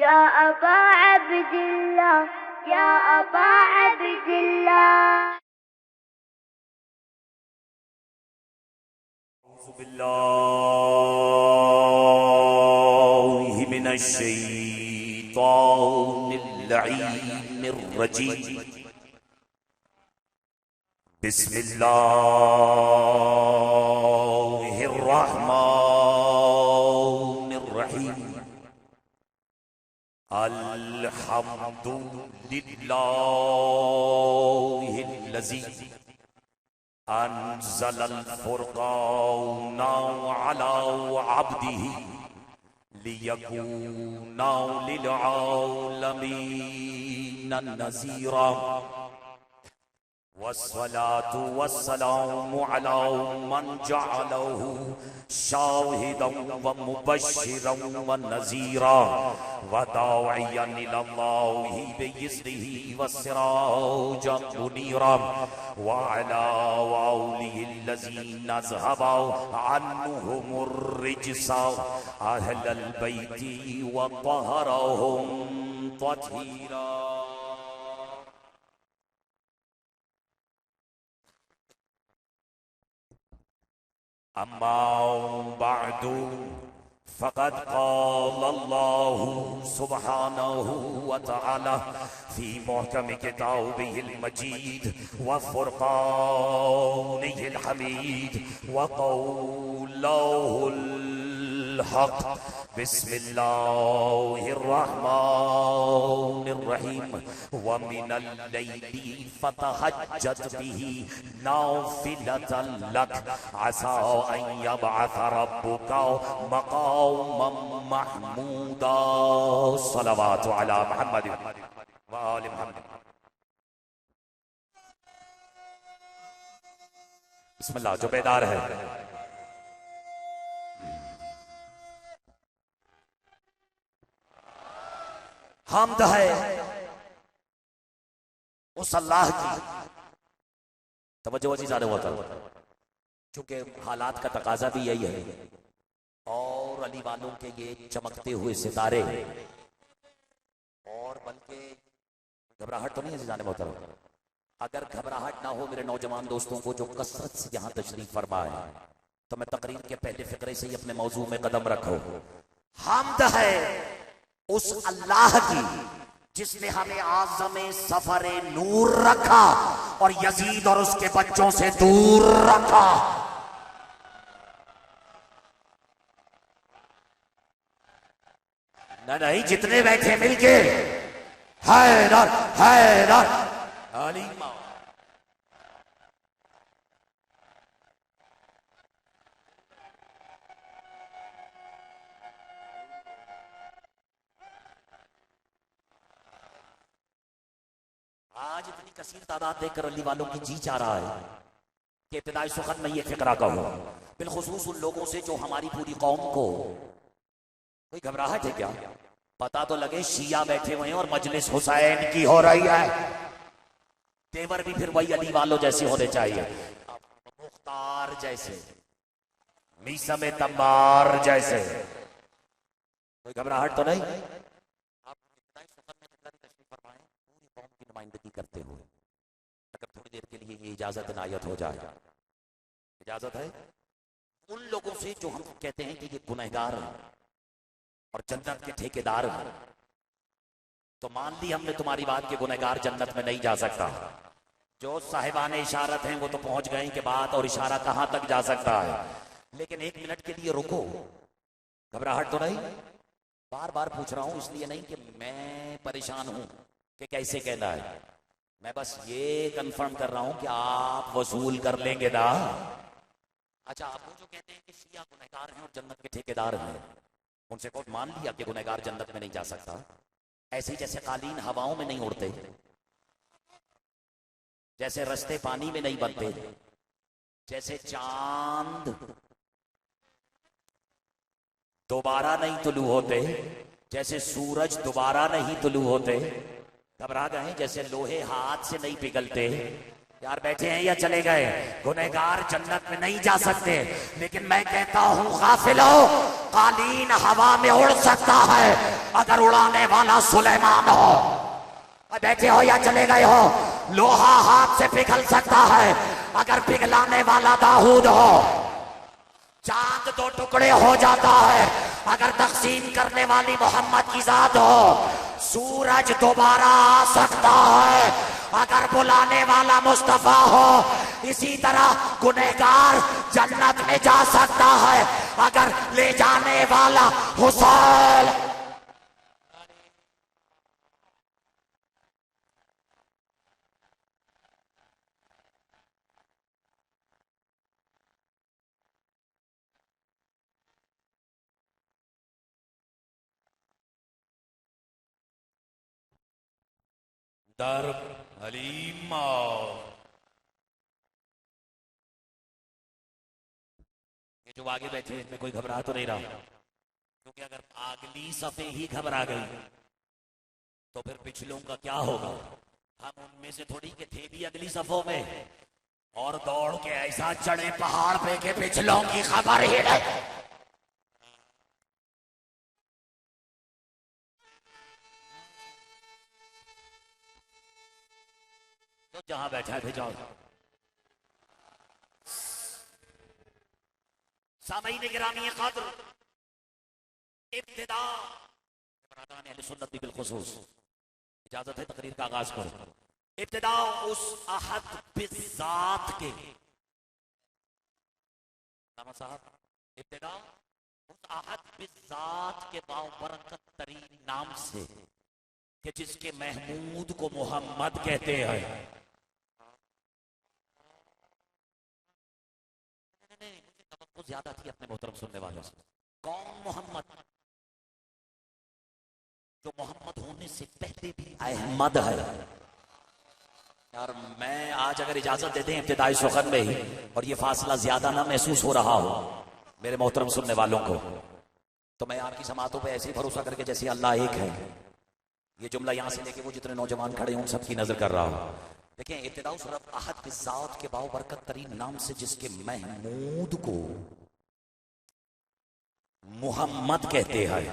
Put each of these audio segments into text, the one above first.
या अबा अब्दिल्लाह, या अबा अब्दिल्लाह। बिल्लाहि मिनश शैतानिर रजीम। बिस्मिल्लाहिर रहमानिर रहीम। अल्हम्दुलिल्लाहिल्लज़ी अंज़लल फ़ुरक़ान अला अब्दिही लियकूना लिलआलमीन नज़ीरा। वस्सलातु वस्सलामु अला मन जअलहु शाहिदन व मुबश्शिरन व नज़ीरा व दाइयन इलल्लाहि बिइज़्निहि व सिराजन मुनीरा व अला औलिहिल्लज़ीना ज़हबा अन्हुमुर रिज्सा अहलल बैति व तहरहुम तत्हीरा। अम्मा बअदु फ़क़द क़ालल्लाहु सुब्हानहु व तआला फ़ी मुहकम किताबिहिल मजीद व फ़ुरक़ानिहिल हमीद व क़ौलुहुल हक़। बिस्मिल्लाहिर रहमानिर रहीम। व मिनल लैली फ़तहज्जद बिही नाफ़िलतन लक असा अन यबअथ रब्बुका मक़ामम महमूदा। सलवातु अला मुहम्मद व आलि मुहम्मद। बिस्मिल्लाह। जो बेदार है हमद है उस अल्लाह की। तवज्जो ज़्यादा होता है क्योंकि हालात का तकाजा भी यही है। और अली वालों के ये चमकते हुए सितारे, और बल्कि घबराहट तो नहीं है जाने होता। अगर घबराहट ना हो मेरे नौजवान दोस्तों को जो कसरत से यहाँ तशरीफ फरमा है, तो मैं तकरीर के पहले फिक्रे से ही अपने मौजू में कदम रखो। हमद है उस अल्लाह की जिसने हमें आज़मे सफरे नूर रखा और यजीद और उसके बच्चों से दूर रखा। नहीं, जितने बैठे मिलके हैदर हैदर अली। आज इतनी कसीर तादाद देखकर अली वालों की जी चाह रहा है कि इब्तिदाई सुखत में ये फिक्रा कहूं, बिलखुसूस उन लोगों से जो हमारी पूरी कौम को। कोई घबराहट है क्या? पता तो लगे शिया बैठे हुए हैं और मजलिस हुसैन की हो रही है। तेवर भी फिर वही अली वालों जैसे होने चाहिए, मुख्तार जैसे, मीसम तम्बार जैसे। कोई घबराहट तो नहीं? नुमाइंदगी करते हुए अगर थोड़ी देर के लिए ये इजाजत इनायत हो जाए। इजाजत है उन लोगों से जो हम कहते हैं कि ये गुनहगार हैं और जन्नत के ठेकेदार हैं। तो मान ली हमने तुम्हारी बात कि गुनहगार जन्नत में नहीं जा सकता। जो साहिबान इशारत हैं वो तो पहुंच गए कि बात और इशारा कहां तक जा सकता है। लेकिन एक मिनट के लिए रुको। घबराहट तो नहीं? बार बार पूछ रहा हूं इसलिए नहीं कि मैं परेशान हूं कि कैसे कहना है। मैं बस ये कंफर्म कर रहा हूं कि आप वसूल कर लेंगे ना। अच्छा, आप वो जो कहते हैं कि शिया गुनहगार हैं और जन्नत के ठेकेदार हैं, उनसे कौन मान लिया कि गुनहगार जन्नत में नहीं जा सकता? ऐसे ही जैसे कालीन हवाओं में नहीं उड़ते, जैसे रस्ते पानी में नहीं बनते, जैसे चांद दोबारा नहीं तुलू होते, जैसे सूरज दोबारा नहीं तुलू होते। घबरा गए? जैसे लोहे हाथ से नहीं पिघलते। यार बैठे हैं या चले गए? गुनहगार जन्नत में नहीं जा सकते, लेकिन मैं कहता हूं गाफिलो, कालीन हवा में उड़ सकता है अगर उड़ाने वाला सुलेमान हो। बैठे हो या चले गए हो, लोहा हाथ से पिघल सकता है अगर पिघलाने वाला दाऊद हो। चांद दो टुकड़े हो जाता है अगर तकसीम करने वाली मोहम्मद की जात हो। सूरज दोबारा आ सकता है अगर बुलाने वाला मुस्तफा हो। इसी तरह गुनहगार जन्नत में जा सकता है अगर ले जाने वाला हुसैन। दर हलीमा ये जो आगे बैठे हैं इनमें कोई घबरा तो नहीं रहा, क्योंकि अगर अगली सफे ही घबरा गई तो फिर पिछलों का क्या होगा। हम उनमें से थोड़ी के थे भी अगली सफों में, और दौड़ के ऐसा चढ़े पहाड़ पे के पिछलों की खबर ही नहीं। तो जहां बैठा है भेजाओ। सामईन गिरामी कद्र, इब्तिदा सुन्नत भी बिलखुसूस इजाजत है तकरीर का आगाज करो। इब्तिदा उस अहद बिज़ात के साहब, इब्तिदा उस अहद बिज़ात के बाबरकत तरीन नाम से कि जिसके महमूद को मोहम्मद कहते हैं। तो ज्यादा थी अपने मोहतरम सुनने वालों से। कौन मोहम्मद? जो मोहम्मद होने से पहले भी अहमद है। यार मैं आज अगर इजाजत देते हैं इब्तिदाई सुखन में ही, और ये फासला ज्यादा ना महसूस हो रहा हो मेरे मोहतरम सुनने वालों को, तो मैं आपकी समातों पे ऐसे ही भरोसा करके जैसे अल्लाह एक है, ये जुमला यहां से लेके वो जितने नौजवान खड़े हैं उन सबकी नजर कर रहा हूं। देखिए, इब्तिदाउ सिर्फ अहद बिज़ात के बाबरकत तरीन नाम से जिसके महमूद को मोहम्मद कहते हैं।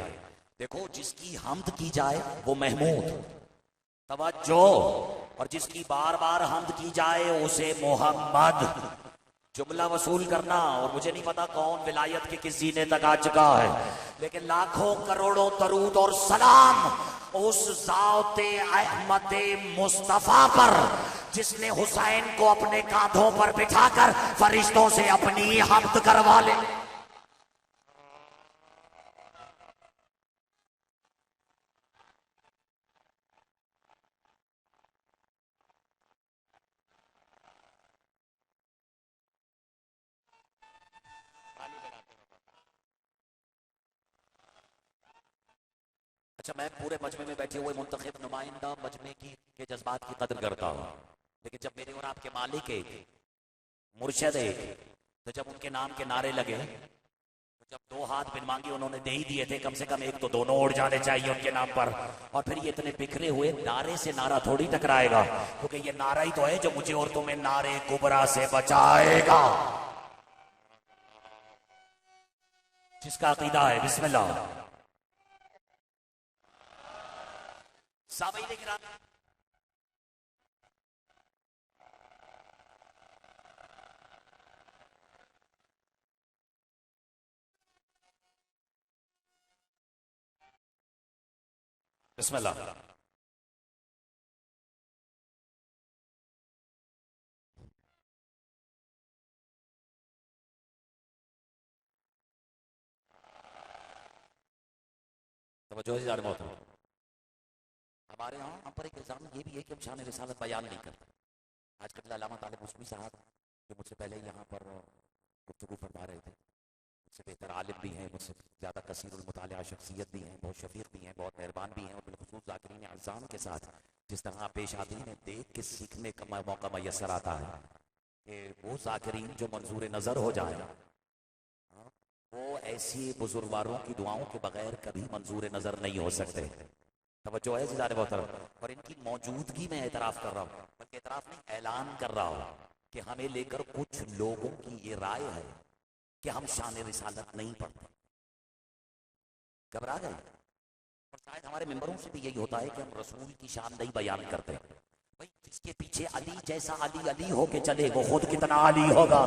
देखो, जिसकी हमद की जाए वो महमूद, तवज्जो, और जिसकी बार बार हमद की जाए उसे मोहम्मद। जुमला वसूल करना, और मुझे नहीं पता कौन विलायत के किस जीने तक आ चुका है, लेकिन लाखों करोड़ों दरूद और सलाम उस ज़ाते अहमद मुस्तफा पर जिसने हुसैन को अपने कांधों पर बिठाकर फरिश्तों से अपनी हमद करवा ले। अच्छा, मैं पूरे मजमे में बैठे हुए मुंतखब नुमाइंदा मजमे की के जज्बात की कदर करता हूँ, लेकिन जब मेरे और आपके मालिक एक, मुर्शद एक, तो जब उनके नाम के नारे लगे, तो जब दो हाथ बिन मांगे उन्होंने दे ही दिए थे, कम से कम एक तो दोनों उड़ जाने चाहिए उनके नाम पर। और फिर ये इतने बिखरे हुए नारे से नारा थोड़ी टकराएगा, क्योंकि ये नारा ही तो है जो मुझे और तुम्हें नारे कुबरा से बचाएगा। जिसका अकीदा है, बिस्मिल्लाह। सामईन गिरामी, बिस्मिल्लाह। तवज्जो है यार मोहतरम। हमारे यहाँ हम पर एक इल्जाम ये भी है कि हम शान रिसालत बयान नहीं करते। आजकल अल्लामा तालिब उस्मी साहब जो मुझसे पहले यहाँ पर गुफ्तगू फरमा रहे थे, मुझसे बेहतर आलिम भी हैं, मुझसे ज़्यादा कसीरुल मुतालिया शख्सियत भी हैं, बहुत शफीक भी हैं, बहुत मेहरबान भी हैं, और बिलखुसूस ज़ाकिरीन अज़्ज़ाम के साथ जिस तरह पेश आते हैं देख के सीखने का मौका मैसर आता है कि वो ज़ाकिरीन जो मंजूर नज़र हो जाए, वो ऐसी बुजुर्गवारों की दुआओं के बगैर कभी मंजूर नज़र नहीं हो सकते। तवज्जो है ज़िदार मोहतरम। और इनकी मौजूदगी में एतराफ़ कर रहा हूँ, बल्कि एतराफ़ नहीं, ऐलान कर रहा हूँ कि हमें लेकर कुछ लोगों की ये राय है कि हम शान रिसालत नहीं पढ़ते। घबरा गए। और शायद हमारे मेंबरों से भी यही होता है कि हम रसूल की शान नहीं बयान करते। भाई जिसके पीछे अली जैसा अली अली होके चले वो खुद कितना अली होगा।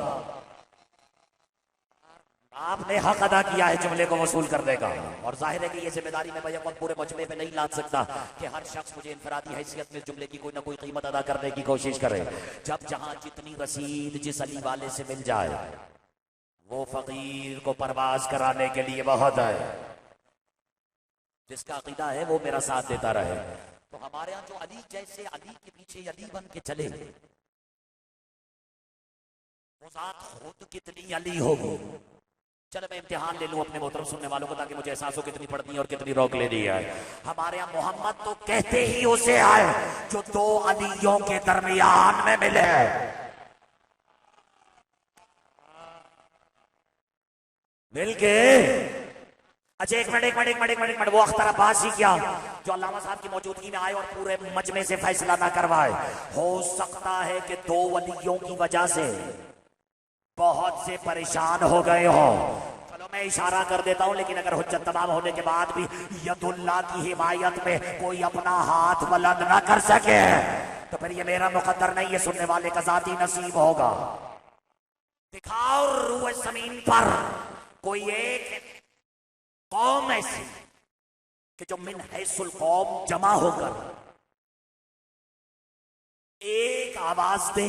आपने हक अदा किया है जुमले को वसूल करने का, और जाहिर है कि ये जिम्मेदारी मैं भाई पूरे मजमे पे नहीं लाद सकता कि हर शख्स मुझे इनफरादी हैसियत में जुमले की कोई ना कोई कीमत अदा करने की कोशिश करे। जब जहां जितनी रसीद जिस अली वाले से मिल जाए वो फकीर को परवाज कराने के लिए बहुत है। जिसका अकीदा है वो मेरा साथ देता रहे। तो हमारे यहाँ जो अली जैसे अली के पीछे अली बन के चले वो जात खुद कितनी अली होगी। चलो मैं इम्तिहान ले लूं अपने मोहतरम सुनने वालों को, ताकि मुझे एहसास हो कितनी पड़ती है और कितनी रोक लेनी है। हमारे यहाँ मोहम्मद तो कहते ही उसे आए जो दो अलियों के दरमियान में मिले। मिलके अच्छा एक मिनट वो अख्तर अब्बास ही क्या जो अल्लामा साहब की मौजूदगी में आए और पूरे मजमे से फैसला ना करवाए। हो सकता है कि दो वलियों की वजह से बहुत से परेशान हो गए हो। चलो मैं इशारा कर देता हूं, लेकिन अगर हुज्जत तमाम होने के बाद भी यदुल्लाह की हिमायत में कोई अपना हाथ बुलंद ना कर सके तो फिर ये मेरा मुकद्दर नहीं, ये सुनने वाले का जाती नसीब होगा। दिखाओ रूए जमीन पर कोई एक कौम ऐसी कि जो मिन हैसुल कौम जमा होकर एक आवाज दे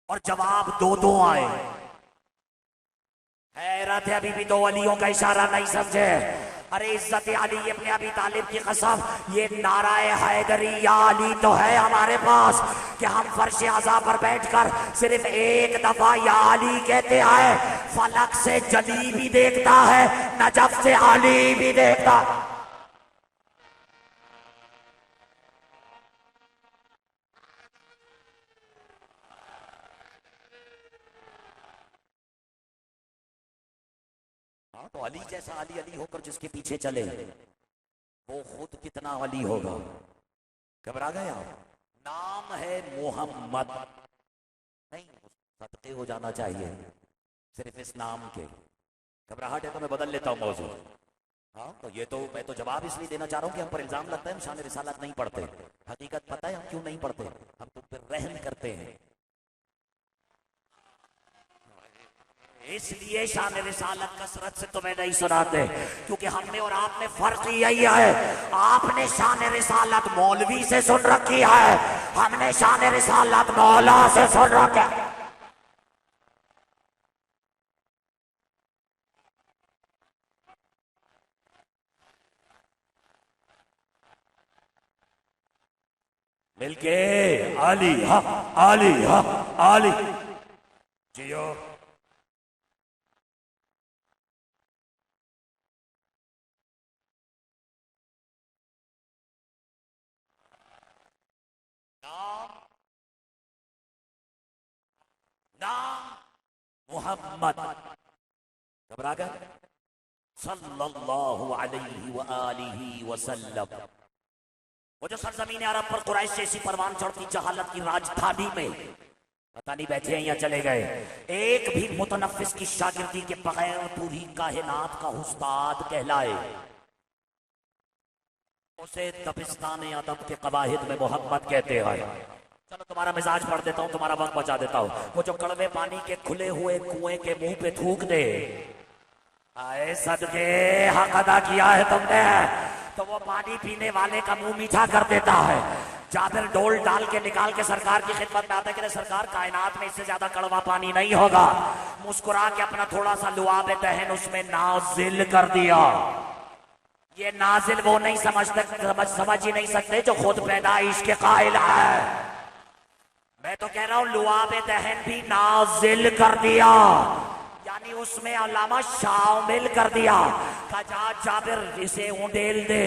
और जवाब दो दो आए। हैरत है अभी भी दो अलियों का इशारा नहीं समझे। अरे इज्जत अली अपने अभी तालिब की कसम, ये नाराए हैदरी या अली तो है हमारे पास कि हम फर्श आज़ा पर बैठकर सिर्फ एक दफा या अली कहते आए। फलक से जली भी देखता है, नजफ से अली भी देखता। तो अली जैसा अली अली होकर जिसके पीछे चले वो खुद कितना अली होगा। घबरा गए आप? नाम है मोहम्मद, नहीं सदके हो जाना चाहिए सिर्फ इस नाम के। घबराहट है तो मैं बदल लेता हूँ मौजूद। हाँ तो ये तो मैं तो जवाब इसलिए देना चाह रहा हूँ कि हम पर इल्जाम लगता है हम शान रिसालत नहीं पढ़ते। हकीकत पता है हम क्यों नहीं पढ़ते? हम तुम पर रहम करते हैं, इसलिए शान रिसालत कसरत से तुम्हें नहीं सुनाते, क्योंकि हमने और आपने फर्क यही है। आपने शान रिसालत मौलवी से सुन रखी है, हमने शान रिसालत मौला से सुन रखा। मिलके आली हा आली हा आली जियो। नाम मोहम्मद। घबरा गए? सल्लल्लाहु अलैहि व आलिहि वसल्लम। वो जो सरजमीन अरब पर कुरैश जैसी परवान चढ़ती जहालत की राजधानी में पता नहीं बैठे हैं या चले गए, एक भी मुतनफ्फिस की शागिर्दी के बगैर पूरी कायनात का उस्ताद कहलाए उसे दबिस्तान अदब के कवाहिद में मोहम्मद कहते हैं। चलो तुम्हारा मिजाज पढ़ देता हूँ, तुम्हारा वक्त बचा देता हूँ। वो जो कड़वे पानी के खुले हुए कुएं के मुंह पे थूक दे, आए सदके हक अदा किया है तुमने, तो वो पानी पीने वाले का मुंह मीठा कर देता है। जाबिर डोल डाल के निकाल के सरकार की खिदमत में आता है कि सरकार कायनात में इससे ज्यादा कड़वा पानी नहीं होगा। मुस्कुरा के अपना थोड़ा सा लुआब दहन उसमें नाजिल कर दिया। ये नाजिल वो नहीं समझ ही नहीं सकते जो खुद पैदाइश के कायल है। मैं तो कह रहा हूं लुआब दहन भी नाजिल कर दिया, यानी उसमें अलामा शामिल कर दिया। कहा जाबिर इसे उंडेल दे।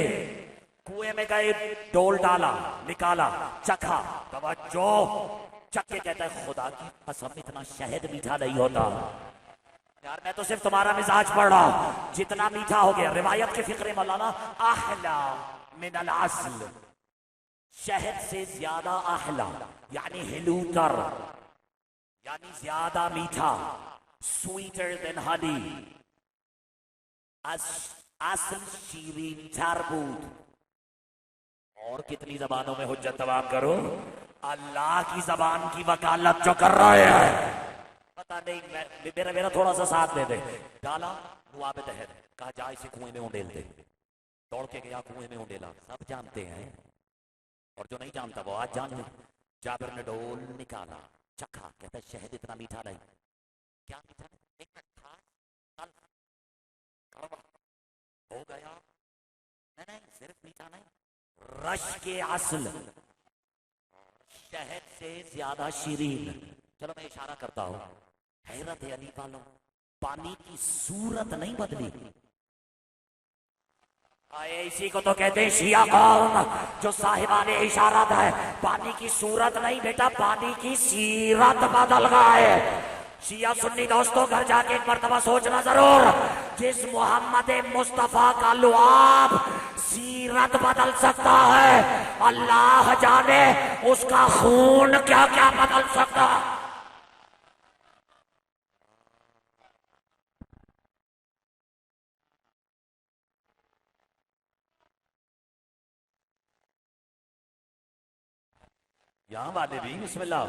कुएं में गए, डोल डाला, निकाला, चखा, तवज्जो, चख के कहता है खुदा की कसम इतना शहद मीठा नहीं होता। यार मैं तो सिर्फ तुम्हारा मिजाज पढ़ रहा हूं, जितना मीठा हो गया। रिवायत के फिक्रे मौलाना अहला मिनल अस्ल, शहद से ज्यादा अहला यानी हिलूतर, यानी ज्यादा मीठा, स्वीटर देन हनी, as असल शीरीन चारबूद। और कितनी जबानों में हुज्जत तमाम करो, अल्लाह की जबान की वकालत जो कर रहे हैं। पता नहीं, मेरा थोड़ा सा साथ दे दे। डाला नुआब तहर, कहा जा इसे कुएं में उंडेल दे। दौड़ के गया, कुएं में उंडेला। सब जानते हैं, और जो नहीं जानता वो आज जान ले। जाबिर ने डोल निकाला, चखा, कहता शहद इतना मीठा नहीं। क्या मीठा नहीं? एक मिनट था, हो गया। नहीं, सिर्फ मीठा नहीं, रश के असल शहद से ज्यादा शीरीन। चलो मैं इशारा करता हूं, हैरत है अली वालों, पानी की सूरत नहीं बदली। इसी को तो कहते हैं शिया कौम, जो साहिबाने इशारत है। पानी की सूरत नहीं बेटा, पानी की सीरत बदल गए। शिया सुन्नी दोस्तों, घर जाके एक मर्तबा सोचना जरूर, जिस मोहम्मद मुस्तफा का लुआब सीरत बदल सकता है, अल्लाह जाने उसका खून क्या क्या बदल सकता है। यहां वाले भी बिस्मिल्लाह।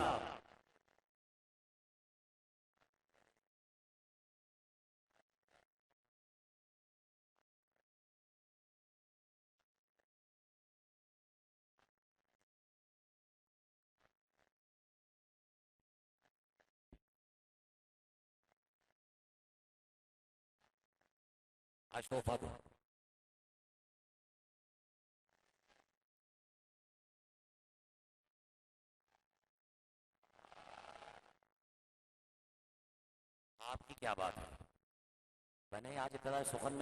आज तोहफा दो। आपकी क्या बात है? मैंने आज इब्तिदाई सुखन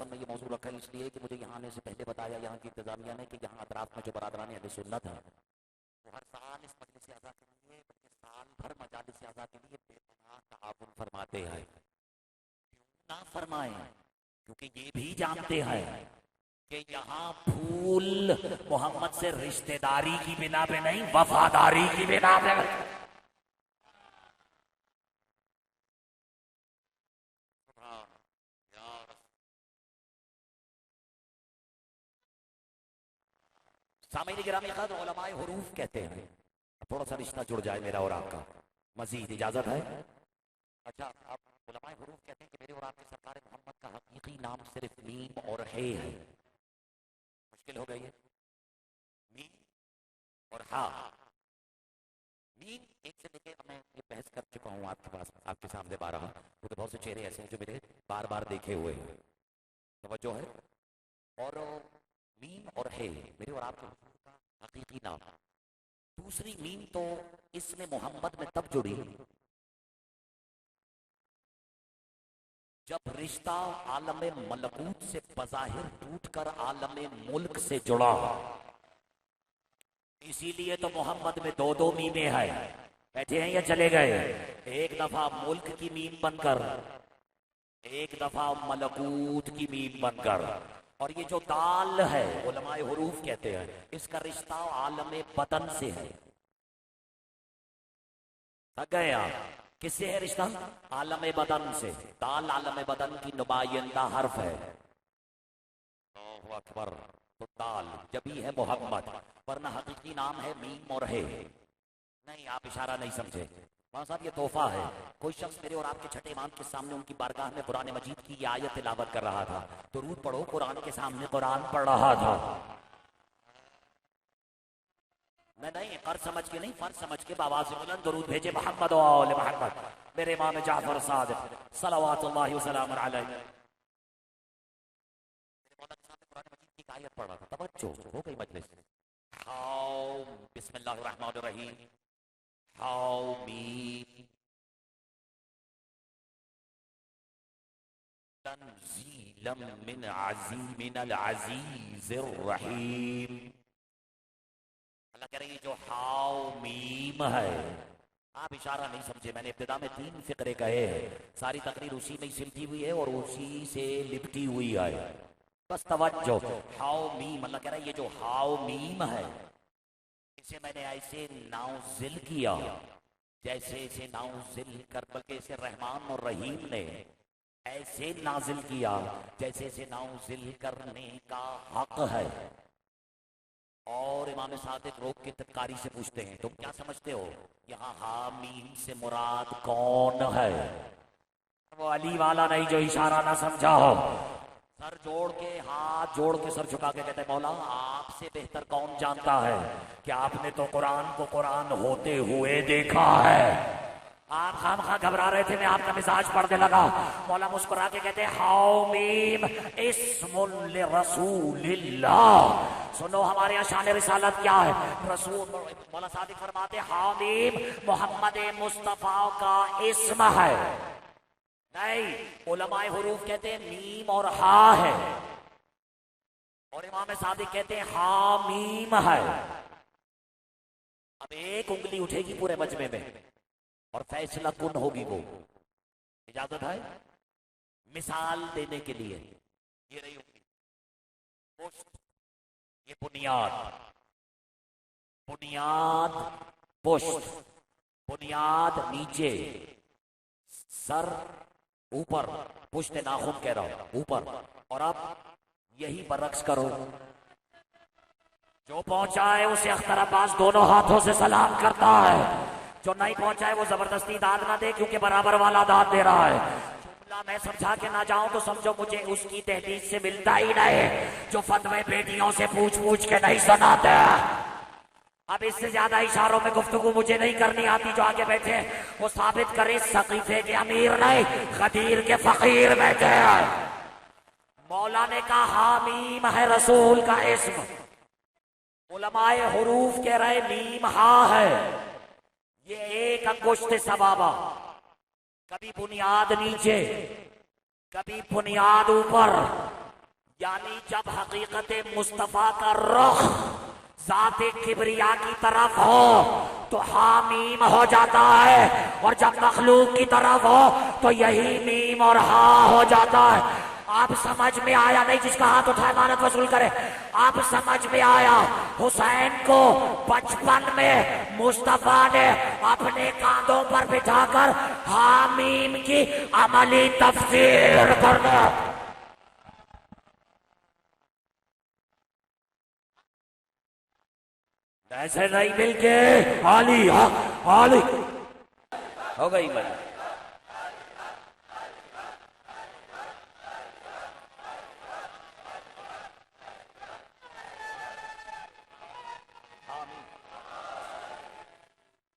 में ये मौजूद रखा है इसलिए कि मुझे यहाँ आने से पहले बताया यहाँ की इंतजामिया ने कि यहाँ अतराफ में जो बरादरान अहले सुन्नत है वो हर साल इस मजलिस आज़ा के लिए, बल्कि साल भर मजालिस आज़ा के लिए बेपनाह ताउन फरमाते हैं। क्यों ना फरमाएं? क्योंकि ये भी जानते हैं कि यहाँ फूल मोहम्मद से रिश्तेदारी की बिना पे नहीं, वफादारी की बिना पे। सामईन गिरामी क़द्र उलमाए हुरूफ कहते हैं। थोड़ा सा रिश्ता जुड़ जाए मेरा और आपका, मजीद इजाजत है? अच्छा, आप उलमाए हुरूफ कहते हैं कि मेरे और आपके सरकार मोहम्मद का हकीकी नाम सिर्फ मीम और हे है। मुश्किल हो गई है, मीम और हा। मीम एक से लेके मैं ये बहस कर चुका हूँ आपके पास, आपके सामने बारहा, क्योंकि बहुत से चेहरे ऐसे हैं जो मेरे बार बार देखे हुए हैं, तवज्जो है। और मीम और हे मेरे और आपके का हकीकी नाम। दूसरी मीम तो इसमें मोहम्मद में तब जुड़ी जब रिश्ता आलम मलकूत से बज़ाहिर टूटकर आलम मुल्क से जुड़ा। इसीलिए तो मोहम्मद में दो दो मीमें हैं। बैठे हैं या चले गए? एक दफा मुल्क की मीम बनकर, एक दफा मलकूत की मीम बनकर। और ये जो दाल है उलमाए हुरूफ कहते हैं इसका रिश्ता आलम बदन से है। थक गए आप? किससे है रिश्ता? आलम बदन से। दाल आलम बदन की नुमाइंदा हर्फ है। अल्लाहु अकबर। तो दाल जबी है मोहम्मद, वरना हकीकी नाम है मीम और है। नहीं, आप इशारा नहीं समझे। वहाँ साहब ये तोहफा है। कोई शख्स मेरे और आपके छठे इमाम के सामने उनकी बारगाह में कुरान मजीद की ये आयत तिलावत कर रहा था। तो रूद पढ़ो, कुरान के सामने कुरान पढ़ रहा था। नहीं, कर्ज समझ के नहीं, फर्ज समझ के बावाज़ बुलंद दरूद भेजे मोहम्मद व आले मोहम्मद। मेरे इमाम जाफर सादिक सल्लल्लाहु व सल्लम अलैहि। मेरे मौला के सामने कुरान मजीद की आयत पढ़ रहा था। तवज्जो हो गई मजलिस। हाउ बिस्मिल्लाहिर रहमानिर रहीम, हाउ मीम तंजीलम मिन अज़ीमिल अज़ीज़िर रहीम। अल्लाह कह रही है जो हाउ मीम है, आप इशारा नहीं समझे। मैंने इब्तिदा में 3 फिक्रे कहे हैं, सारी तकरीर उसी में सिलती हुई है और उसी से लिपटी हुई है। बस तवज्जो। हाउ मीम, अल्लाह कह रहा है ये जो हाउ मीम है इसे मैंने ऐसे नाउजिल किया जैसे इसे नाउजिल कर, बल्कि इसे रहमान और रहीम ने ऐसे नाजिल किया जैसे से नाजिल करने का हक है। और इमाम सादिक रोक के कारी से पूछते हैं तुम क्या समझते हो यहाँ हामीम से मुराद कौन है? वो अली वाला नहीं जो इशारा ना समझा हो। सर जोड़ के हाथ जोड़ के सर झुका के कहते मौला आपसे बेहतर कौन जानता है कि आपने तो कुरान को कुरान होते हुए देखा है। आप खामखा घबरा रहे थे, मैं आपका मिजाज पढ़ने लगा। मौला मुस्कुरा के कहते हामीम इस्मुल लिरसूलिल्लाह। सुनो हमारे यहाँ शान रिसालत क्या है। रसूल मौला सादिक फरमाते हामीम मोहम्मद मुस्तफा का इस्म है। नहीं, उलमाए हुरूफ कहते हैं मीम और हा है, और इमाम सादिक कहते हैं हामीम है। अब एक उंगली उठेगी पूरे मजमे में और फैसला कुन होगी वो। इजाजत है मिसाल देने के लिए। ये रही उंगली, ये बुनियाद, बुनियाद पुष्ट, बुनियाद नीचे, सर ऊपर, पुष्ट नाखून कह रहा हूं ऊपर। और अब यही बरक्स करो। जो पहुंचा है उसे अख्तर अब्बास दोनों हाथों से सलाम करता है, जो नहीं पहुंचा है वो जबरदस्ती दाद ना दे, क्योंकि बराबर वाला दाद दे रहा है। जुमला मैं समझा के ना जाऊं तो समझो मुझे उसकी तहदीद से मिलता ही नहीं जो फतवे बेटियों से पूछ पूछ के नहीं सुनाते। अब इससे ज्यादा इशारों में गुफ्तगू मुझे नहीं करनी आती। जो आगे बैठे वो साबित करे सकीफे के अमीर नहीं खदीर के फकीर बैठे हैं। मौला ने कहा हामीम है रसूल का इस्म। उलमाए हुरूफ कह रहे मीम हा है। ये एक अंगुश्त सबाबा, कभी बुनियाद नीचे कभी बुनियाद ऊपर, यानी जब हकीकत मुस्तफा का रुख ज़ाते किबरिया की तरफ हो तो हामीम हो जाता है, और जब मखलूक की तरफ हो तो यही मीम और हा हो जाता है। आप समझ में आया नहीं? जिसका हाथ उठाए मानत वसूल करे। आप समझ में आया? हुसैन को बचपन में मुस्तफा ने अपने कांधों पर बिठाकर हामीम की अमली तफसीर करना। ऐसे नहीं मिलके आली आली हो गई मैं।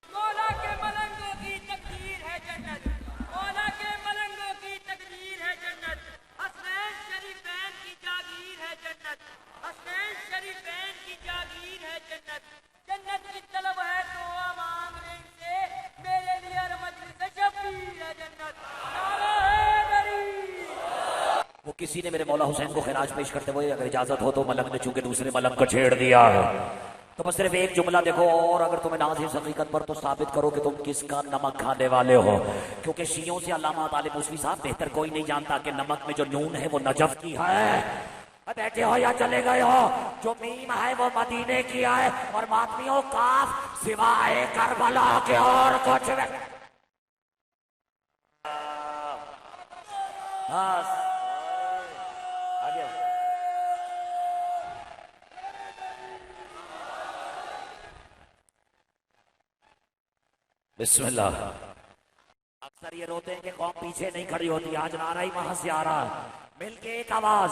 मौला के मलंगों की तकदीर है जन्नत, मौला के मलंगों की तकदीर है जन्नत। हसनैन शरीफैन की जागीर है जन्नत, हसनैन शरीफैन की जागीर है जन्नत। जन्नत की तलब है तो मांग रही से मेरे लिए और मजलिस शबीर है जन्नत। नारा हैदरी। वो किसी ने मेरे मौला हुसैन को खिराज पेश करते हुए अगर इजाजत हो तो मलंग ने चूंकि दूसरे मलंग को छेड़ दिया है तो बस सिर्फ एक जुमला देखो, और अगर तुम्हें नाज़ है इस हकीकत पर तो साबित करो कि तुम किसका नमक खाने वाले हो। क्योंकि शियों से अल्लामा तालिब मूसवी साहब बेहतर कोई नहीं जानता कि नमक में जो नून है वो नजफ की है। बैठे हो या चले गए हो, जो मीम है वो मदीने की है, और मातमियों काफ सिवाय करबला के और कुछ बिस्मिल्लाह। अक्सर ये रोते हैं कि कौम पीछे नहीं खड़ी होती, आज नारा ही वहां से आ रहा है। मिलके एक आवाज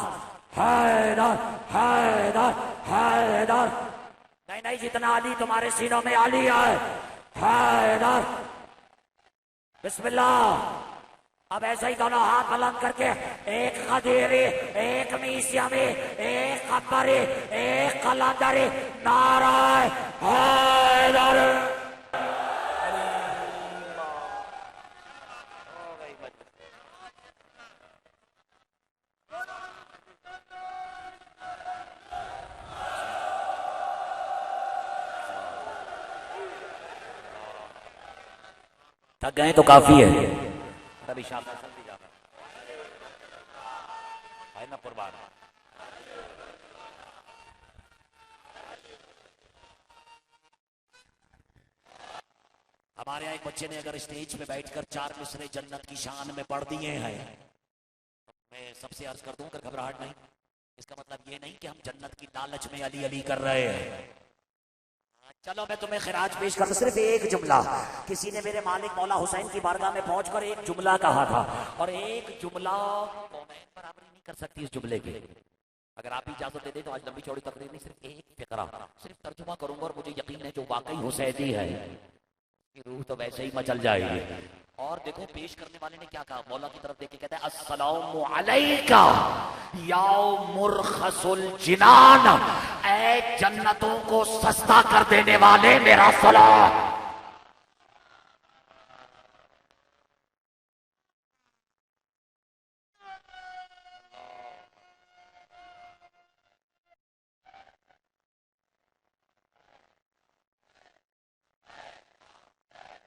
हैदर हैदर हैदर। नहीं नहीं, जितना अली तुम्हारे सीनों में अली है, हैदर। बिस्मिल्लाह। अब ऐसे ही दोनों हाथ बुलंद करके एक खदीरी, एक मीसियमी, एक कब्बरी, एक कलंदरी, नारा हैदर। थक गए तो काफी है। तभी शाम भी जाना है ना कुर्बान। हमारे यहाँ एक बच्चे ने अगर स्टेज पे बैठकर 4 मिसरे जन्नत की शान में पढ़ दिए हैं सबसे अर्ज कर दूं, अगर घबराहट नहीं, इसका मतलब ये नहीं कि हम जन्नत की लालच में अली अली कर रहे हैं। चलो मैं तुम्हें खिराज पेश करता, सिर्फ एक जुमला। किसी ने मेरे मालिक मौला हुसैन की बारगाह में पहुंचकर एक जुमला कहा था, और एक जुमला कौमैन बराबरी नहीं कर सकती इस जुमले के। अगर आप इजाजत दे दे तो आज लंबी चौड़ी तकरीर नहीं, सिर्फ एक फिक्रा सिर्फ तर्जुमा करूंगा, और मुझे यकीन है जो वाकई हुसैनी है की रूह तो वैसे ही मचल जाएगी। और देखो पेश करने वाले ने क्या कहा, मौला की तरफ देख के कहता है अस्सलामु अलैका या मुरखसुल जिनान, ऐ जन्नतों को सस्ता कर देने वाले मेरा सलाम।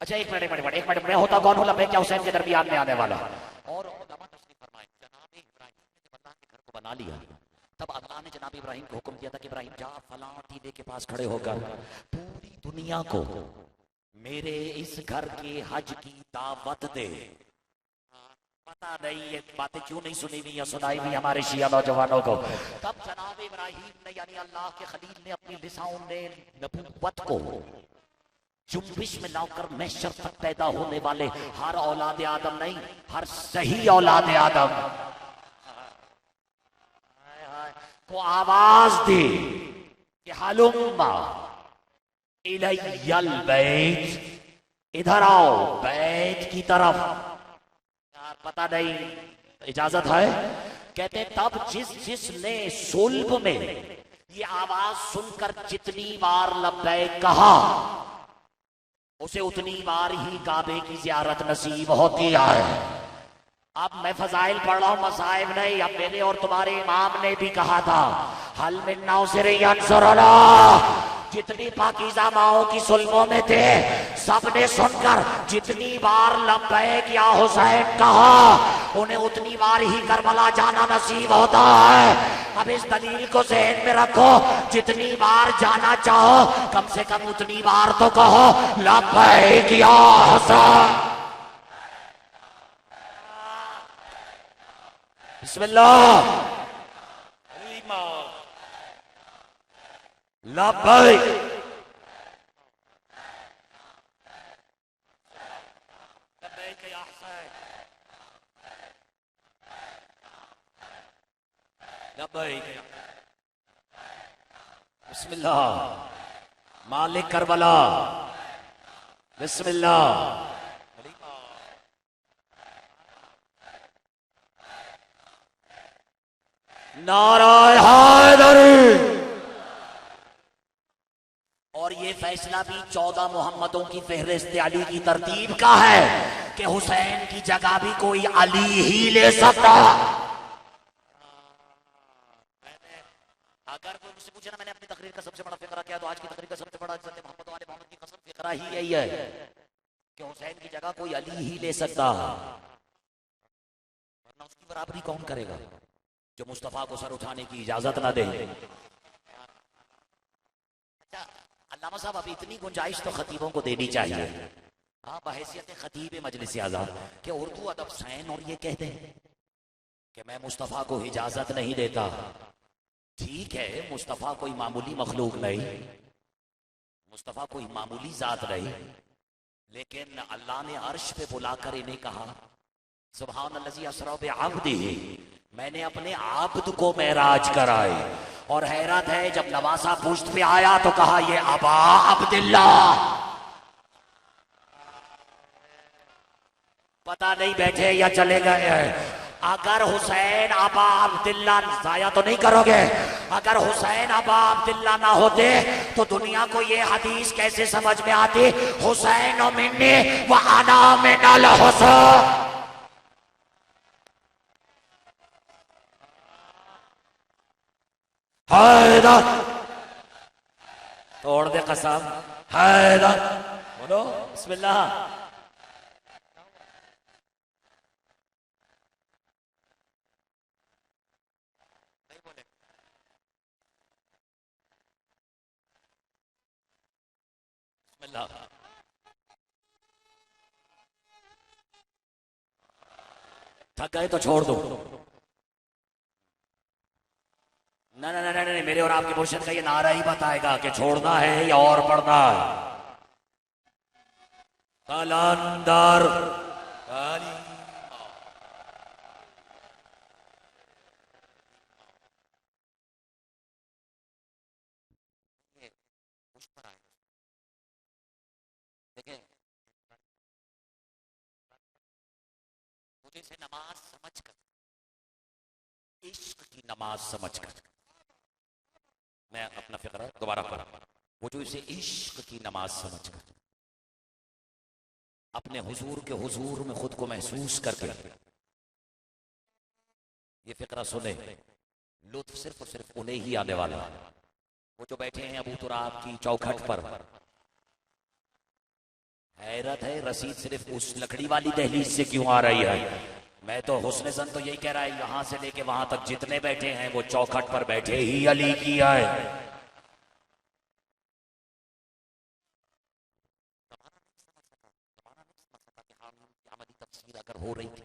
अच्छा एक मिनट मैं होता कौन हूं, लबैक क्या हुसैन के दरमियान में आने वाला। और उलमा तशरीफ फरमाए, जनाब इब्राहिम ने जब अल्लाह के घर को बना लिया, तब अल्लाह ने जनाब इब्राहिम को हुक्म दिया था कि इब्राहिम जा फलां टीले के पास खड़े होकर पूरी दुनिया को मेरे इस घर के हज की दावत दे। पता नहीं ये बातें क्यों नहीं सुनी हुई या सुनाई हुई हमारे शिया नौजवानों को। तब जनाब इब्राहिम ने यानी अल्लाह के खलील ने अपनी लिसाओं ने नबुव्वत को जुम्बिश में लाकर महशर तक पैदा होने वाले हर औलाद आदम नहीं, हर सही औलाद आदम को आवाज दी कि हलुम्मा इलैयल बैत, इधर आओ बैत की तरफ। यार पता नहीं इजाजत है, कहते तब जिसने सुल्ब में ये आवाज सुनकर जितनी बार लब्बैक कहा, उसे उतनी बार ही काबे की ज़ियारत नसीब होती है। अब मैं फजाइल पढ़ रहा हूं, मसाइब नहीं। अब मेरे और तुम्हारे इमाम ने भी कहा था हल मिन नासिरिन यंसुरना, जितनी पाकीज़ा माओं की सुल्बों में थे सबने सुनकर जितनी बार लब्बैक या हुसैन कहा, उन्हें उतनी बार ही करबला जाना नसीब होता है। अब इस दलील को ज़हन में रखो, जितनी बार जाना चाहो कम से कम उतनी बार तो कहो लब्बैक या हुसैन। बिस्मिल्लाह लब्बैक लब्बैक या हुसैन, लब्बैक। बिस्मिल्लाह मालिक करबला, बिस्मिल्लाह। नाराए हैदरी। और ये फैसला भी 14 मोहम्मदों की फहरिस्त अली की तरतीब का है कि हुसैन की जगह भी कोई अली ही ले सकता। अगर कोई मुझसे पूछे ना मैंने अपनी तकरीर का सबसे बड़ा फिक्रा क्या, तो आज की तकरीर का सबसे बड़ा इज्जत मोहम्मद वाले मोहम्मद की कसम फिक्रा ही यही है कि हुसैन की जगह कोई अली ही ले सकता, वरना उसकी बराबरी कौन करेगा जो मुस्तफा को सर उठाने की इजाजत ना दे। अच्छा अल्लामा साहब अभी इतनी गुंजाइश तो खतीबों को देनी चाहिए, हाँ बहैसियत खतीब मजलिस आज़ाद कि उर्दू अदब सैन और ये कहते हैं कि मैं मुस्तफा को इजाजत नहीं देता। ठीक है, मुस्तफा कोई मामूली मखलूक नहीं, मुस्तफा कोई मामूली जात नहीं, लेकिन अल्लाह ने अर्श पे बुलाकर इन्हें कहा सुब्हानल्लज़ी असरा बिअब्दिही, मैंने अपने आब्द को मेराज कराए। और हैरत है जब नवासा पुश्त पे आया तो कहा ये अबा अब्दुल्ला। पता नहीं बैठे या चले गए हैं। अगर हुसैन अबा अब्दुल्ला, जाया तो नहीं करोगे, अगर हुसैन अबा अब्दुल्ला ना होते तो दुनिया को ये हदीस कैसे समझ में आती, हुसैन मिन्नी व अना मिनल हुसैन। हैदर तोड़ दे कसम, हैदर बोलो बिस्मिल्लाह। थक गए तो छोड़ दो। मेरे और आपके मुर्शिद का ये नारा ही बताएगा कि छोड़ना है या और पढ़ना है। कलंदर तालीम उस पर आए। देखें, मुझे से नमाज समझकर, इश्क की नमाज समझकर, मैं अपना फिक्रा दोबारा पढ़ा, वो जो इसे इश्क की नमाज समझकर अपने हुजूर के हुजूर में खुद को महसूस करके ये फिक्रा सुने, लुत्फ सिर्फ और सिर्फ उन्हें ही आने वाला है। वो जो बैठे हैं अबू तुराब की चौखट पर, हैरत है रसीद सिर्फ उस लकड़ी वाली दहलीज से क्यों आ रही है। मैं तो हुस्न ज़न तो यही कह रहा है, यहां से लेके वहां तक जितने बैठे हैं वो चौखट पर बैठे ही अली की है। तफसीर अगर हो रही थी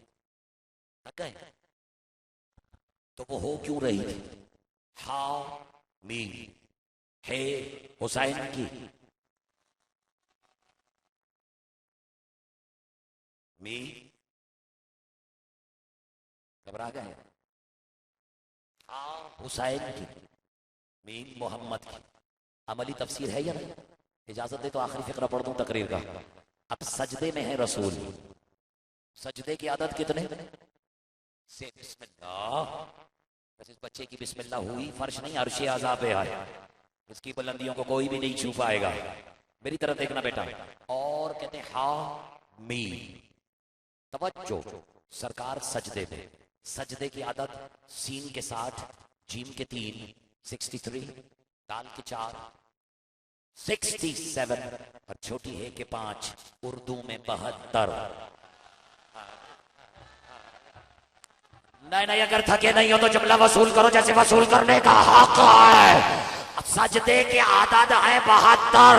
तो वो हो क्यों रही थी? हाउ मी हे हुसैन की मी घबरा गए। हाँ हुसैन की मीन मोहम्मद की अमली तफसीर है या नहीं? इजाजत दे तो आखिरी फिक्रा पढ़ दूं तकरीर का। अब सजदे में है रसूल, सजदे की आदत कितने से बिस्मिल्लाह, बस इस बच्चे की बिस्मिल्लाह हुई फर्श नहीं अर्श आज़ाब पे आए, इसकी बुलंदियों को कोई भी नहीं छू पाएगा। मेरी तरफ देखना बेटा। और कहते हैं हा मी, तवज्जो, सरकार सजदे में, सजदे की आदत सीन के 60, जीम के 3, 63, दाल के 4, 67 और छोटी है के 5, उर्दू में 72। नहीं, अगर थके नहीं हो तो जुमला वसूल करो जैसे वसूल करने का हक है। सजदे की आदत है 72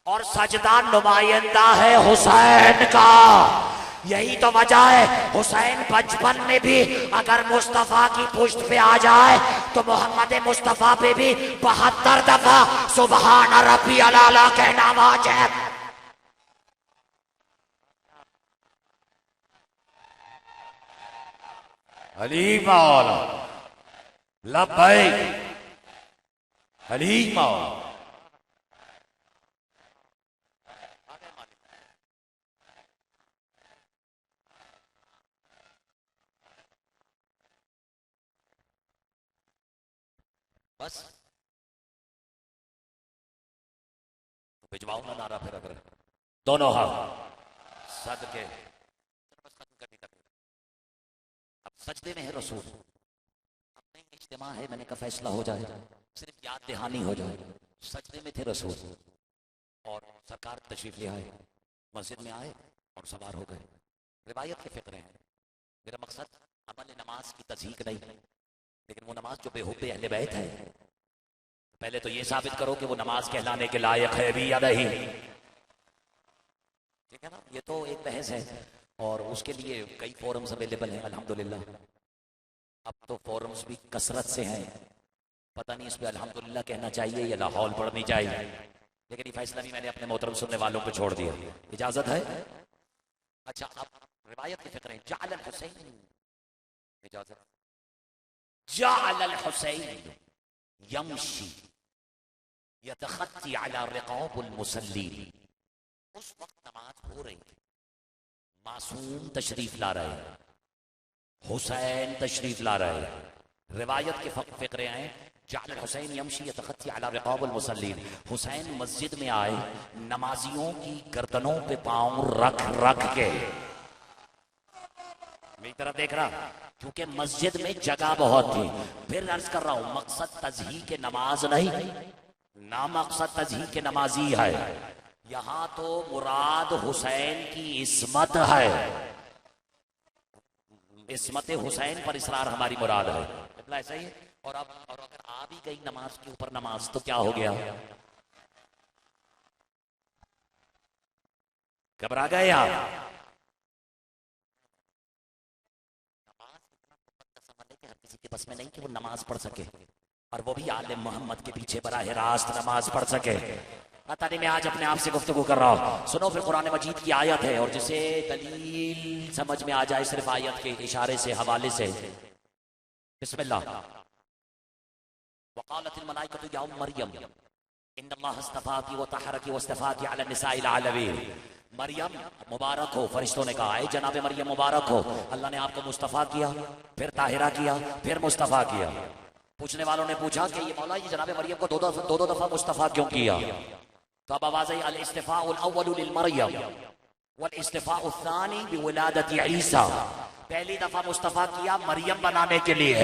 और सजदा नुमाइंदा है हुसैन का। यही तो वजह है हुसैन बचपन में भी अगर मुस्तफा की पुश्त पे आ जाए तो मोहम्मद मुस्तफा पे भी 72 दफा सुबहान रब्बी अला कहना वाजिब। अली मौला लब्बैक अली मौला। बस तो भिजवाओ ना नारा फिर अगर दोनों हाथ सदके। अब सजदे में है रसूल, अब नहीं इज्तिमा है मैंने कहा फैसला हो जाए, सिर्फ याद दहानी हो जाए। सजदे में थे रसूल और सरकार तशरीफ ले आए, मस्जिद में आए और सवार हो गए। रिवायत के फिक्रे हैं, मेरा मकसद अमल नमाज की तज़हीक नहीं, लेकिन वो नमाज जो बेहुब्बे अहले बैत है, पहले तो ये साबित करो कि वो नमाज कहलाने के लायक है भी या नहीं। ठीक है ना, ये तो एक बहस है और उसके लिए कई फोरम्स अवेलेबल हैं अल्हम्दुलिल्लाह। अब तो फोरम्स भी कसरत से हैं, पता नहीं इस पे अल्हम्दुलिल्लाह कहना चाहिए या लाहौल पढ़नी चाहिए, लेकिन ये फैसला भी मैंने अपने मोहतरम सुनने वालों पे छोड़ दिया। इजाजत है? अच्छा, अब रिवायत के फिक्र है। जाअल हुसैन, इजाजत, जाअल हुसैन यमशी यतखत्ती अला रिकाबुल मुसल्लीन। उस वक्त नमाज हो रही थी, मासूम तशरीफ ला रहे हैं, हुसैन तशरीफ ला रहे हैं। रिवायत के फिक्रे हैं जाअल हुसैन यमशी यतखत्ती अला रिकाबुल मुसल्लीन। हुसैन मस्जिद में आए, नमाजियों की गर्दनों पे पांव रख रख के, मेरी तरफ देख रहा, क्योंकि मस्जिद में जगह बहुत थी। फिर अर्ज कर रहा हूं, मकसद तज़हीक के नमाज नहीं, ना मकसद तज़हीक के नमाजी है। यहां तो मुराद हुसैन की इस्मत है, इस्मत हुसैन पर इसरार हमारी मुराद है। मतलब ऐसा ही है। और अब और अगर आ भी गई नमाज के ऊपर नमाज तो क्या हो गया? घबरा गए आप? हर किसी के बस में नहीं कि वो नमाज पढ़ सके। और वो भी आले मोहम्मद के पीछे बराह रास्त नमाज पढ़ सके। पता नहीं मैं आज अपने आप से गुफ्तगू कर रहा हूँ। सुनो फिर कुरान मजीद की आयत है और जिसे दलील समझ में आ जाए सिर्फ आयत के इशारे से हवाले से। बिस्मिल्लाह। वक़ालतिल मलाइकतु या मरियम इन्नल्लाह अस्तफ़ाकी व तहरकी व अस्तफ़ाकी अला निसाइल आलमीन। मरियम मुबारक हो, फरिश्तों ने कहा है जनाब मरियम मुबारक हो, अल्लाह ने आपको मुस्तफ़ा किया, फिर ताहिरा किया, फिर मुस्तफ़ा किया। पूछने वालों ने पूछा कि ये मौला ये जनाब मरियम को दो दफा मुस्तफ़ा क्यों किया? तो अब आवाज़ आई अल इस्तिफ़ाउल अव्वलु लिल मरियम वल इस्तिफ़ाउ सानी बिविलादति ईसा। पहली दफा मुस्तफ़ा किया मरियम बनाने के लिए,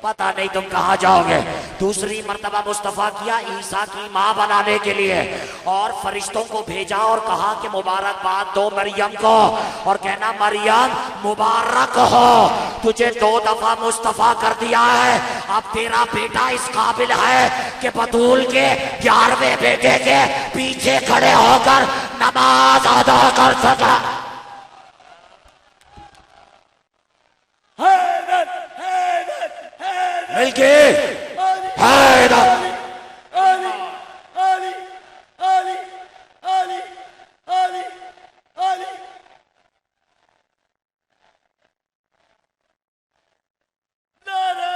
पता नहीं तुम कहाँ जाओगे। दूसरी मर्तबा मुस्तफ़ा किया ईसा की माँ बनाने के लिए और फरिश्तों को भेजा और कहा कि मुबारकबाद दो मरियम को और कहना मरियम मुबारक हो, तुझे 2 दफा मुस्तफ़ा कर दिया है। अब तेरा बेटा इस काबिल है कि बतूल के 11वें बेटे के पीछे खड़े होकर नमाज अदा कर सका। मिलके हैदर अली अली अली अली अली अली नारा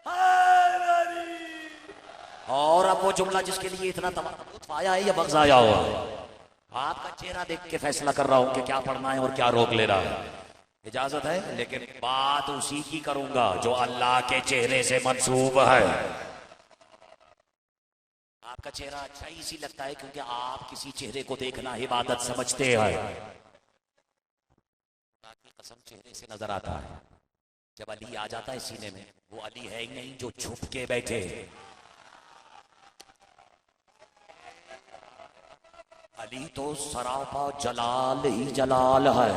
हैदरी। और अब वो जुमला जिसके लिए इतना तवज्जो आया है या बख्श आया हुआ, आपका चेहरा देख के फैसला कर रहा हूं कि क्या पढ़ना है और क्या रोक ले रहा है। इजाजत है, लेकिन बात उसी की करूंगा जो अल्लाह के चेहरे से मंसूब है। आपका चेहरा अच्छा ही इसी लगता है क्योंकि आप किसी चेहरे को देखना इबादत समझते हैं। ताकि कसम चेहरे से नजर आता है। जब अली आ जाता है सीने में, वो अली है ही नहीं जो छुप के बैठे। अली तो सरापा जलाल ही जलाल है।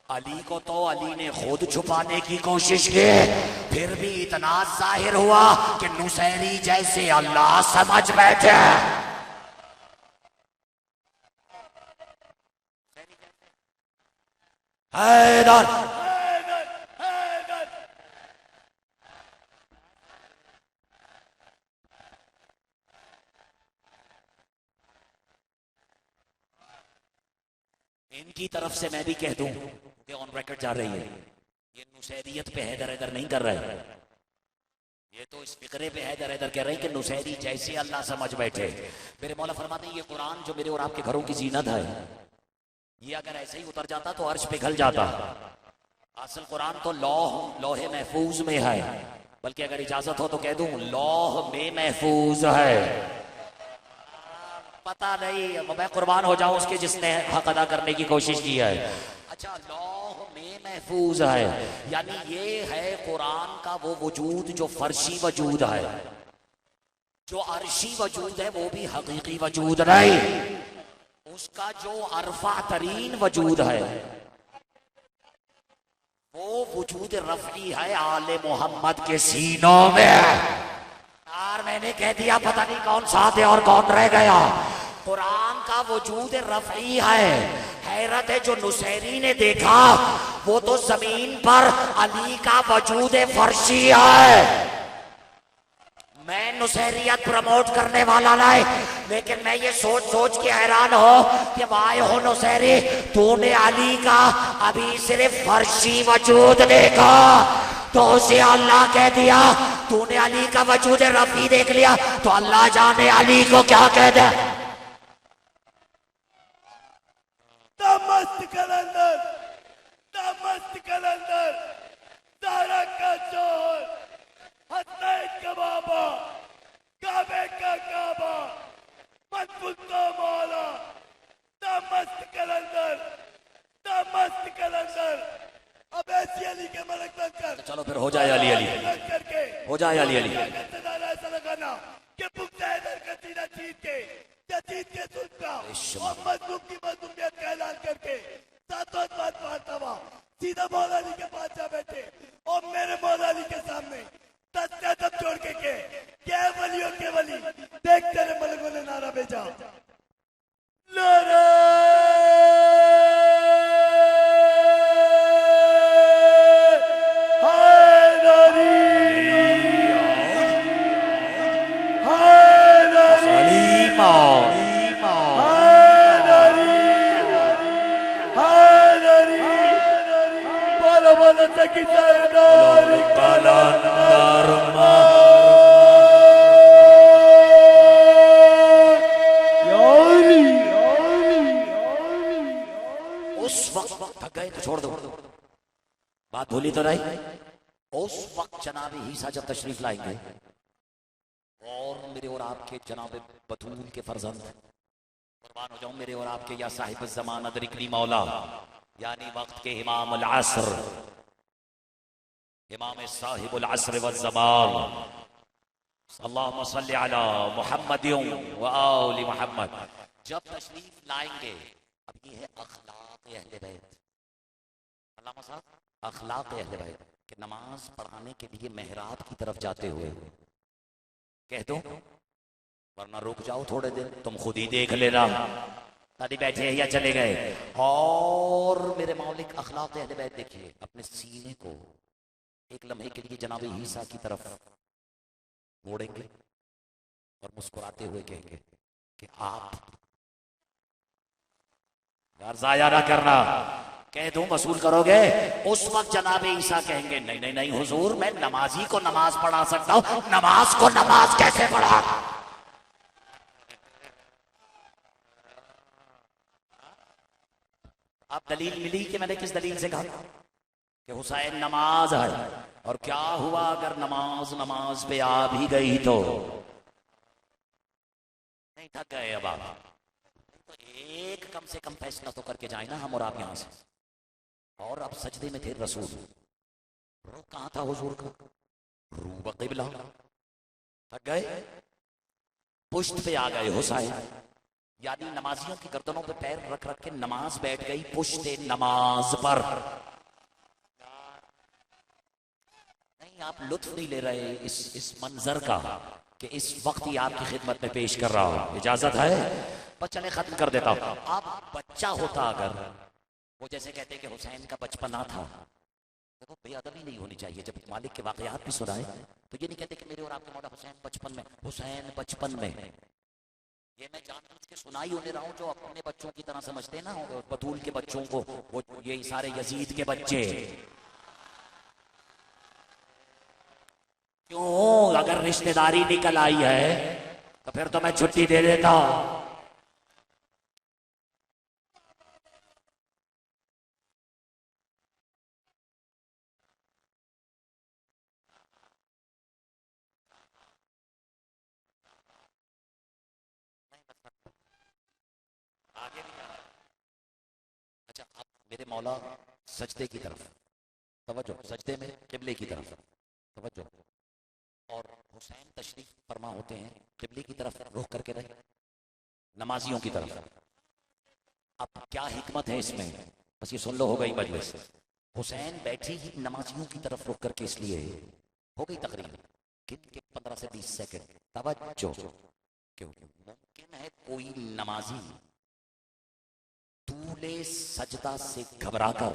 अली को तो अली ने खुद छुपाने की कोशिश की, फिर भी इतना जाहिर हुआ कि नुसैरी जैसे अल्लाह समझ बैठे। हैदर इनकी तरफ से मैं भी कह दूं कि ऑन रिकॉर्ड जा रही है, ये नुसैरियत पे हैदर हैदर नहीं कर रहे, ये तो इस फिक्रे पे हैदर हैदर कह रहे हैं कि नुसैरी जैसे अल्लाह समझ बैठे। मेरे मौला फरमाते हैं ये कुरान जो मेरे और आपके घरों की जीनत है, ये अगर ऐसे ही उतर जाता तो अर्श पिघल जाता। असल कुरान तो लोहे महफूज में है, बल्कि अगर इजाजत हो तो कह दूं लौह में महफूज है। पता नहीं, मैं कुर्बान हो जाऊं उसके जिसने हक अदा करने की कोशिश की है। अच्छा, लौह में महफूज है, यानी ये है कुरान का वो वजूद जो फर्शी वजूद है। जो अर्शी वजूद है वो भी हकीकी वजूद नहीं, उसका जो अरफा तरीन वजूद है वो वजूद रफ़ी है आले मोहम्मद के सीनों में। यार मैंने कह दिया, पता नहीं कौन साथ है और कौन रह गया। कुरान का वजूद रफ़ी है। हैरत है जो नुसैरी ने देखा वो तो जमीन पर अली का वजूद फर्शी है। मैं नुसैरियत प्रमोट करने वाला नहीं, लेकिन मैं ये सोच सोच के हैरान हो कि वाह हो नुसैरी, तूने अली का अभी सिर्फ फर्शी वजूद देखा तो उसे अल्लाह कह दिया। तूने अली का वजूद रफ़ी देख लिया तो अल्लाह जाने अली को क्या कह दे। मस्त कलंदर, मस्त कलंदर, ज़हरा का शोहर, हसनैन का बाबा, काबे का काबा, मजबूत का मौला, मस्त कलंदर, मस्त कलंदर। अब ऐसी अली के मलक बनकर चलो फिर हो जाए अली अली, हो जाए अली अली। ऐसा लगाना कि पुख्ता हैदर का सीना चीर के जदीद के सुनता और मजलूम की मजलूमियत का ऐलान करके सातों बात मारता सीधा मौला अली के पास जा बैठे और मेरे मौला अली के सामने दस्ते तब छोड़ के क्या वलियों के वली देख तेरे मलकों ने नारा भेजा, नारा की सरदार कलंदर उस वक्त थक गए तो छोड़ दो, बात भूली तो नहीं। उस वक्त जनाब ईसा जब तशरीफ लाएंगे और मेरे और आपके जनाब बतूल के फर्जंद, कुर्बान हो जाऊं मेरे और आपके या साहिब ज़मान अदरिकनी मौला, यानी वक्त के इमाम अल असर, इमाम साहिब अल असर व ज़मान, अल्लाहुम्मा सल्ली अला मुहम्मद व आलि मुहम्मद, जब तशरीफ लाएंगे। अब ये है अखलाक अहले बैत, अल्लामा साहब अखलाक अहले बैत कि नमाज पढ़ाने के लिए मेहराब की तरफ जाते हुए कह दो, वरना रुक जाओ थोड़े दिन, तुम खुद ही देख लेना दादी बैठे या चले गए। और मेरे मौलिक अखलाक अहले बैत देखिए, अपने सीने को एक लम्हे के लिए जनाब ईसा की तरफ मोड़ेंगे और मुस्कुराते हुए कहेंगे कि आप यार जाया ना करना, कह दूं वसूल करोगे। उस वक्त जनाब ईसा कहेंगे नहीं नहीं नहीं हुजूर, मैं नमाजी को नमाज पढ़ा सकता हूं, नमाज को नमाज कैसे पढ़ा। अब दलील मिली कि मैंने किस दलील से कहा कि हुसैन नमाज है, और क्या हुआ अगर नमाज पे आ भी गई तो नहीं थक गए। अब आप तो एक कम से कम फैसला तो करके जाए ना हम और आप यहां से। और अब सजदे में थे रसूल, रुख कहां था हुजूर का, रूब क़िबला, थक गए, पुश्त पे आ गए हुसैन, यानी नमाजियों की गर्दनों पे पैर रख रख के नमाज बैठ गई पुश्ते नमाज पर। नहीं आप लुत्फ नहीं ले रहे इस मंजर का कि इस वक्त ही आपकी खिदमत में पेश कर रहा हूं, इजाजत है। बस चले खत्म कर देता हूं। आप बच्चा होता अगर, वो जैसे कहते कि हुसैन का बचपना था, देखो बेअदबी नहीं होनी चाहिए। जब मालिक के वाकयात भी सुनाए तो ये नहीं कहते कि मेरे और आपके मौला हुसैन बचपन में, हुसैन बचपन में, ये मैं जानबूझ के सुनाई होने रहा हूं जो अपने बच्चों की तरह समझते हैं ना, बतूल के बच्चों को, वो ये सारे यजीद के बच्चे। क्यों, अगर रिश्तेदारी निकल आई है तो फिर तो मैं छुट्टी दे देता हूं। आगे भी जाना। अच्छा अब मेरे मौला सजदे की तरफ तवज्जो, सजदे में किबले की तरफ तवज्जो, और हुसैन तशरीफ फरमा होते हैं किबले की तरफ रुख करके रहे, नमाजियों की तरफ। अब क्या हिकमत है इसमें, बस ये सुन लो, हो गई मजलिस। हुसैन बैठी ही नमाजियों की तरफ रुख करके, इसलिए हो गई तकरीर गिन के 15 से 20 सेकंड तवज्जो, क्योंकि मुमकिन है कोई नमाजी तूले सजदा से घबराकर,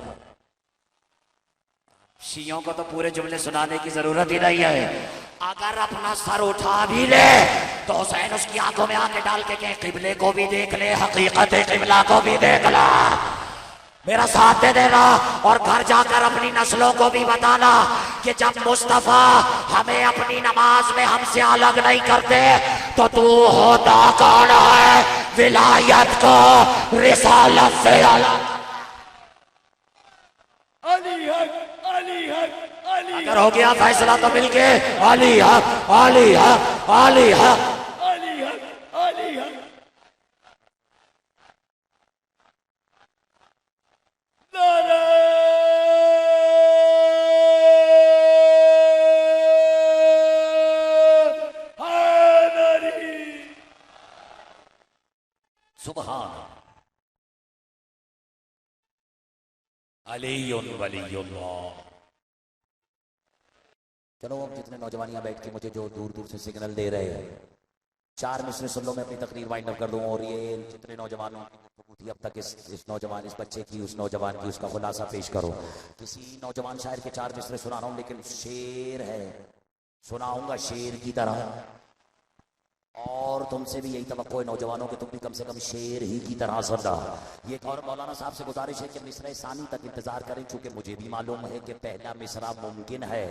शियों को तो पूरे जुमले सुनाने की जरूरत ही नहीं है, अगर अपना सर उठा भी ले तो हुसैन उसकी आंखों में आंखें डाल के कहे किबले को भी देख ले, हकीकत किबला को भी देख ला, मेरा साथ दे देना। और घर जाकर अपनी नस्लों को भी बताना कि जब मुस्तफा हमें अपनी नमाज में हमसे अलग नहीं करते तो तू होता कौन है विलायत को रिसालत से अलग। अली हक, अली हक, अली अगर हो गया फैसला तो मिलके अली हक, अली हक, अली हक, अली हक, अली हक। नारे हैदरी। सुभान अलीयुन वलीयुल्लाह। चलो अब जितने नौजवान यहाँ बैठ के मुझे जो दूर दूर से सिग्नल दे रहे हैं, 4 मिसरे सुन लो, मैं अपनी तकरीर वाइंड अप कर दूं। और ये जितने नौजवानों की गुफ्तगू थी अब तक, इस नौजवान, इस बच्चे की, उस नौजवान की, उसका खुलासा पेश करो। किसी नौजवान शायर के 4 मिसरे सुना रहा हूँ, लेकिन शेर है, सुनाऊंगा शेर की तरह, और तुमसे भी यही तवक्को है नौजवानों के, तुम भी कम से कम शेर ही की तरह सुनना। ये एक और मौलाना साहब से गुजारिश है कि मिसरा सानी तक इंतजार करें, चूंकि मुझे भी मालूम है कि पहला मिसरा मुमकिन है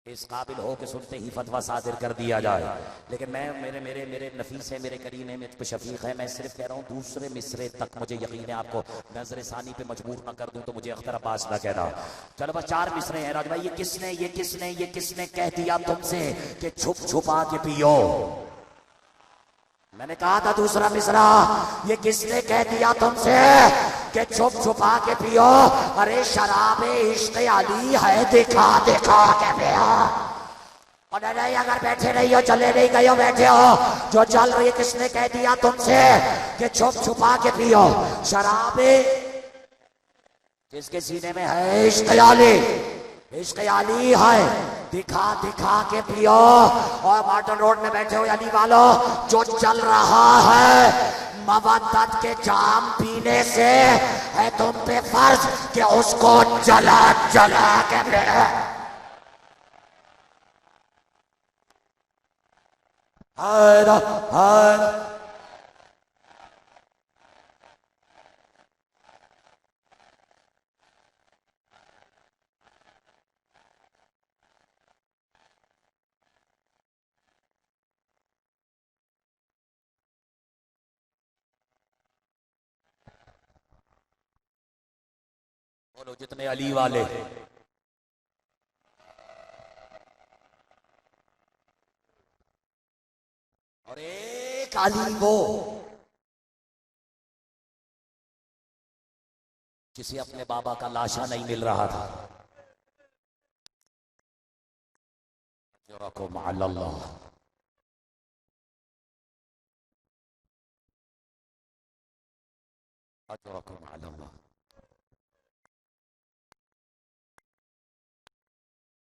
इस काबिल हो कि सुनते ही फतवा सादिर कर दिया जाए, लेकिन मैं मेरे मेरे मेरे नफीस है, मेरे करीम है, मुझ पे शफीक है, मैं सिर्फ कह रहा हूँ दूसरे मिसरे तक मुझे यकीन है आपको नजर सानी पे मजबूर ना कर दूं तो मुझे अख्तर अब्बास ना कहना। चलो बस 4 मिसरे हैं राज भाई। ये किसने कह दिया तुमसे कि छुप छुपा के पियो? मैंने कहा था दूसरा मिसरा, ये किसने कह दिया तुमसे कि छुप छुपा के पियो? अरे शराब इश्क अली है, दिखा दिखा के पियो। और नहीं, अगर बैठे नहीं हो, चले नहीं गए हो, बैठे हो, जो चल रही है, किसने कह दिया तुमसे कि छुप छुपा के पियो? शराब जिसके सीने में है इश्क अली है, दिखा दिखा के पियो। और मार्टन रोड में बैठे हो अली वालों, जो चल रहा है मवद्दत के जाम पीने से है तुम पे फर्ज कि उसको जला जला के पियो। बोलो जितने अली वाले, और एक अली वो जिसे अपने बाबा का लाशा नहीं मिल रहा था।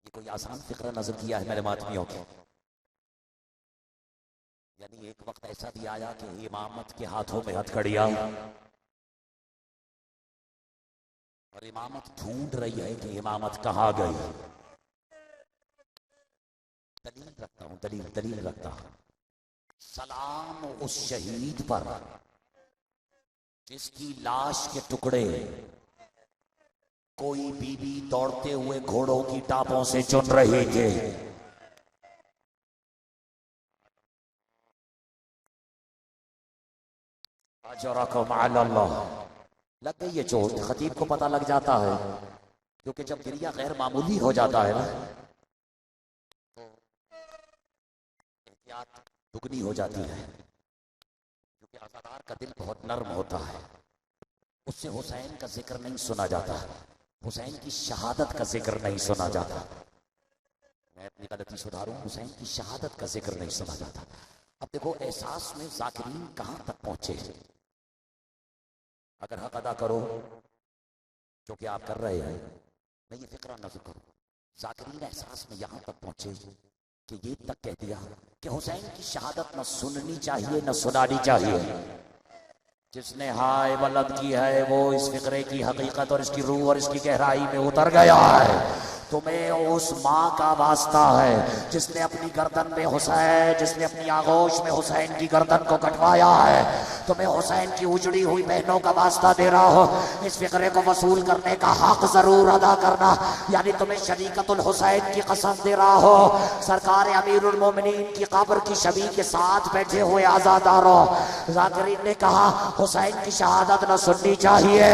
ये कोई आसान फिक्र नजर किया है मेरे मातमियों की। यानी एक वक्त ऐसा भी आया कि इमामत के हाथों में हथकड़ियां, और इमामत ढूंढ रही है कि इमामत कहां गई। दलील रखता हूं। सलाम उस शहीद पर जिसकी लाश के टुकड़े कोई बीबी दौड़ते हुए घोड़ों की टापों से चुन रही थी। लग गई ये चोट, खतीब को पता लग जाता है, क्योंकि जब गिरिया गैर मामूली हो जाता है ना तो एहतियात दुगनी हो जाती है, क्योंकि आज़ादार का दिल बहुत नर्म होता है। उससे हुसैन का जिक्र नहीं सुना जाता, हुसैन की शहादत का जिक्र नहीं सुना जाता। मैं अपनी गलती सुधारूं, हुसैन की शहादत का जिक्र नहीं सुना जाता। अब देखो एहसास में ज़ाकिरीन कहां तक पहुंचे। अगर हक अदा करो जो कि आप कर रहे हैं, मैं ये फिक्र नजर करो, ज़ाकिरीन एहसास में यहां तक पहुंचे कि ये तक कह दिया कि हुसैन की शहादत न सुननी चाहिए न सुनानी चाहिए। जिसने हाय वलद की है वो इस फिक्रे की हकीकत और इसकी रूह और इसकी गहराई में उतर गया है। तुम्हें उस माँ का वास्ता है जिसने अपनी गर्दन में हुसैन, जिसने अपनी आगोश में हुसैन की गर्दन को कटवाया है। तुम्हें हुसैन की उजड़ी हुई बहनों का वास्ता दे रहा हो, इस फिक्रे को वसूल करने का हक जरूर अदा करना। यानी तुम्हें शरीकतुल हुसैन की कसम दे रहा हो, सरकार अमीरुल मोमिनीन की कब्र की शबी के साथ बैठे हुए आजादारों। ज़ाकिरीन ने कहा हुसैन की शहादत न सुननी चाहिए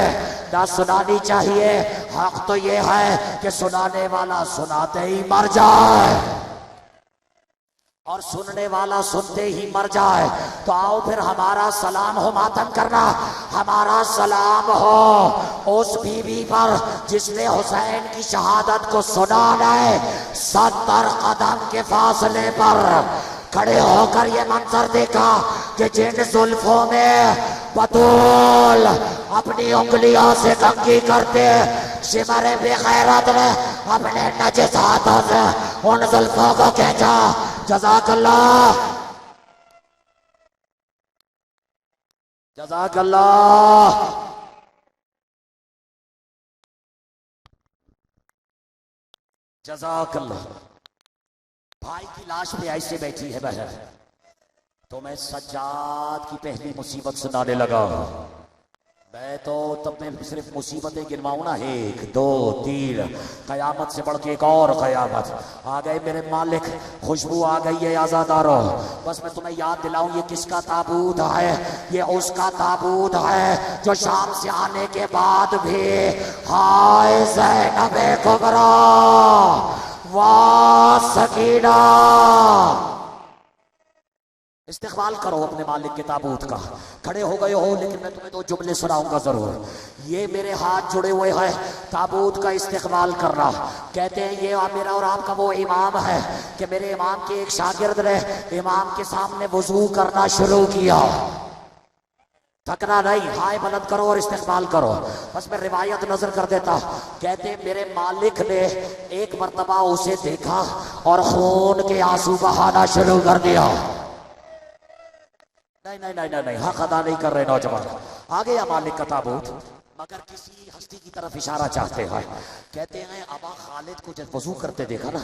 न सुनानी चाहिए। हक तो ये है कि सुनाने वाला सुनाते ही मर जाए और सुनने वाला सुनते ही मर जाए। तो आओ फिर हमारा सलाम हो मातम करना, हमारा सलाम हो उस बीवी पर जिसने हुसैन की शहादत को सुना है। 70 कदम के फासले पर खड़े होकर ये मंजर देखा कि जिन जुल्फों में बतूल अपनी उंगलियों से कंघी करते, सिमरे बेगैरत ने अपने नजिस हाथों से उन जुल्फों को खींचा। जज़ाकल्लाह जज़ाकल्लाह। जज़ाकल्लाह। भाई की लाश पे ऐसे बैठी है बहन, तो मैं सज्जाद की पहली मुसीबत सुनाने लगा। मैं तो तब मैं सिर्फ मुसीबतें गिनवाऊं ना, 1 2 3, कयामत से बढ़ के एक और कयामत आ गए मेरे मालिक। खुशबू आ गई है आजादारो। बस मैं तुम्हें याद दिलाऊं, ये किसका ताबूत है? ये उसका ताबूत है जो शाम से आने के बाद भी हाय ज़ैनबे कुबरा वाह सकीना, इस्तेक़बाल करो अपने मालिक के ताबूत का। खड़े हो गए हो, लेकिन मैं तुम्हें 2 जुमले सुनाऊंगा जरूर। ये मेरे हाथ जुड़े हुए हैं ताबूत का इस्तेक़बाल करना। कहते हैं ये मेरा और आपका वो इमाम है कि मेरे इमाम के एक शागिर्द ने इमाम के सामने वुजू करना शुरू किया। थकना नहीं, हाय बुलंद करो और इस्तेक़बाल करो। बस मैं रिवायत नजर कर देता। कहते मेरे मालिक ने एक मर्तबा उसे देखा और खून के आंसू बहाना शुरू कर दिया। नहीं नहीं नहीं नहीं, हक अदा नहीं कर रहे नौजवान। आ गया मालिक का ताबूत, मगर किसी हस्ती की तरफ इशारा चाहते हैं। कहते हैं अबा खालिद को जब वजू करते देखा ना,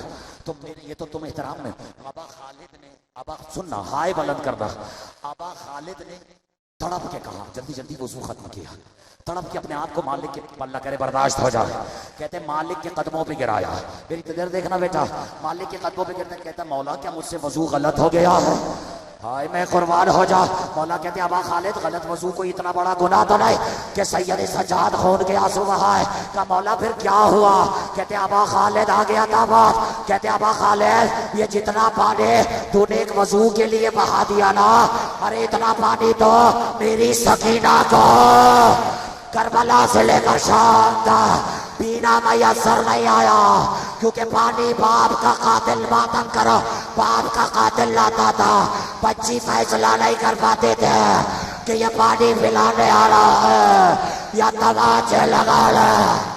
तो मेरे ये तो तुम एहतराम में अबा खालिद ने, अबा सुनना, हाय बुलंद करना, अबा खालिद ने तड़प के कहा, जल्दी जल्दी वजू खत्म किया, तड़प के अपने आप को मालिक के अल्लाह करे बर्दाश्त हो जाए। कहते मालिक के कदमों पे गिराया। मेरी कदर देखना बेटा, मालिक के कदमों पे गिरते कहता मौला क्या मुझसे वजू गलत हो गया है? हाय मैं कुर्बान हो जा। मौला कहते अबा खालिद गलत वजू को इतना बड़ा गुनाह तो नहीं कि सैयद सज्जाद खून के आंसू बहाए। का मौला फिर क्या हुआ? कहते अबा खालिद आ गया था बात। कहते अबा खालिद ये जितना पानी तूने एक वजू के लिए बहा दिया ना, अरे इतना पानी तो मेरी सकीना को करबला से लेकर शाम तक पीना मैसर नहीं आया, क्योंकि पानी बाप का कातिल मातम करो बाप का कातिल लाता था। बच्ची फैसला नहीं कर पाते थे कि ये पानी पिलाने आ रहा है या तमाचे लगा रहा है।